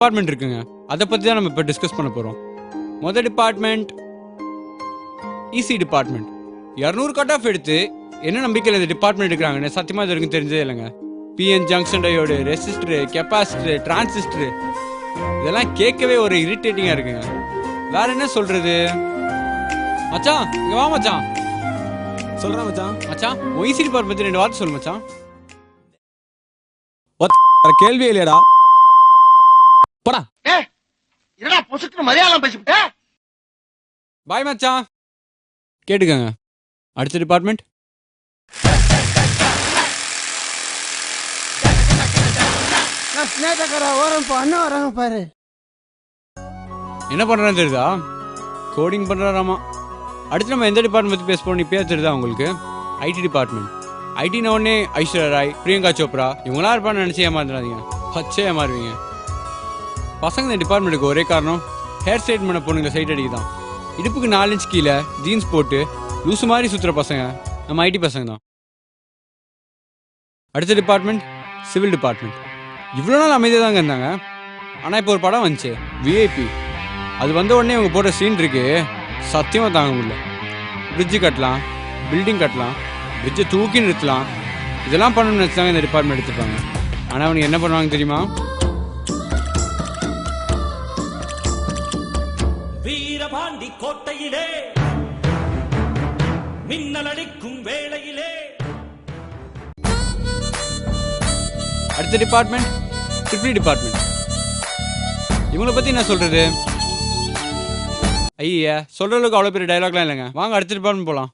Department இருக்குங்க. அதை பற்றி தான் நம்ம இப்போ டிஸ்கஸ் பண்ண போகிறோம். முதல் department EC department. 200 cut off எடுத்து என்ன நம்பிக்கையில் இந்த டிபார்ட்மெண்ட் எடுக்கிறாங்கன்னு சத்தியமாக இது வரைக்கும் தெரிஞ்சதே இல்லைங்க. PN junction diode, resistor, capacitor, transistor இதெல்லாம் கேட்கவே ஒரு இரிட்டேட்டிங்காக இருக்குங்க. வேற என்ன சொல்றது? மச்சான் இங்க வா மச்சான். சொல்றேன் மச்சான். மச்சான் இசி டிபார்ட்மெண்ட் பற்றி 2 வார்த்தை சொல்லு மச்சான். கேள்வியே இல்லையடா. போடா. என்னடா பொசுக்கு மலையாளம் பேசிவிட்ட? பாய் மச்சான். கேட்டுக்கங்க. அடுத்த டிபார்ட்மெண்ட் வராங்க பாரு. என்ன பண்றான்னு தெரியுதா? கோடிங் பண்றாராமா. அடுத்து நம்ம எந்த டிபார்ட்மெண்ட் பற்றி பேச போறோம் இப்பயே தெரியுதா உங்களுக்கு? IT department. ஐடின உடனே ஐஸ்வர்யா ராய், பிரியங்கா சோப்ரா இவங்களாம் இருப்பான்னு நினச்சி ஏமாந்துடாதீங்க. பச்சை ஏமாறுவீங்க. பசங்க இந்த டிபார்ட்மெண்ட்டுக்கு ஒரே காரணம் ஹேர் ஸ்டைல் பண்ண பொண்ணுங்க சைட் அடிக்குதான். இடுப்புக்கு 4 இன்ச் கீழே ஜீன்ஸ் போட்டு லூசு மாதிரி சுற்றுற பசங்க நம்ம ஐடி பசங்க தான். அடுத்த டிபார்ட்மெண்ட் சிவில் டிபார்ட்மெண்ட். இவ்வளோ நாள் அமைதியாக தாங்க இருந்தாங்க. ஆனால் இப்போ ஒரு படம் வந்துச்சு விஐபி. அது வந்த உடனே இவங்க போட்ட சீன் இருக்கு, சத்தியமாக தாங்க முடியல. பிரிட்ஜு கட்டலாம், பில்டிங் கட்டலாம், பிரிட்ஜை தூக்கி நிறுத்தலாம், இதெல்லாம் பண்ணணும்னு நினச்சாங்க இந்த டிபார்ட்மெண்ட் எடுத்துப்பாங்க. ஆனால் அவனுக்கு என்ன பண்ணுவாங்க தெரியுமா? வீரபாண்டி கோட்டையிலே மின்னல் அடிக்கும் வேளையிலே. அடுத்த டிபார்ட்மெண்ட் ட்ரிபிள் டிபார்ட்மெண்ட். இவங்களை பற்றி என்ன சொல்கிறது? ஐயா சொல்கிற அளவுக்கு அவ்வளோ பெரிய டைலாக்லாம் இல்லைங்க. வாங்க அடுத்த டிபார்ட்மெண்ட் போகலாம்.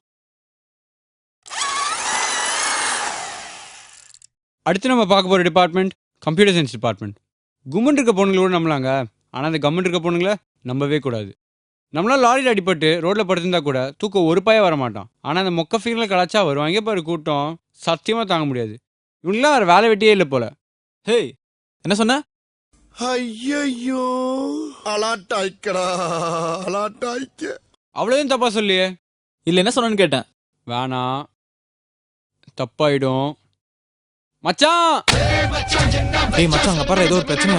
அடுத்து நம்ம பார்க்க போகிற department computer science department. Government இருக்க பொண்ணுங்களோட நம்பலாங்க, ஆனால் அந்த கவர்மெண்ட் இருக்க பொண்ணுங்களை நம்பவே கூடாது. நம்மளால் லாரியில் அடிபட்டு ரோட்டில் படுத்திருந்தா கூட தூக்கம் ஒரு பைய வர மாட்டான். ஆனால் அந்த மொக்க ஃபீல்டில் கலாச்சா வருவாங்க பாரு கூட்டம், சத்தியமாக தாங்க முடியாது. இவங்களாம் வேறு வேலை வெட்டியே இல்லை போல. ஹே என்ன சொன்ன? ஐயோ அலாட்டாய்க்கடா அலாட்டாய்க்க. அவ்வளோதையும் தப்பா சொல்லியே. இல்ல என்ன சொன்னு கேட்டேன். வேணாம், தப்பாயிடும் மச்சான். டேய் மச்சான் அங்க பாரு ஏதோ ஒரு பிரச்சனை.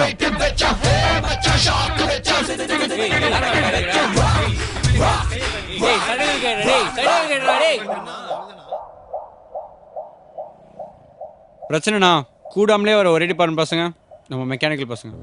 பிரச்சனைனா கூடாமலே வர ஒரே டிபார்ட்மெண்ட் பசங்க நம்ம மெக்கானிக்கல் பசங்க.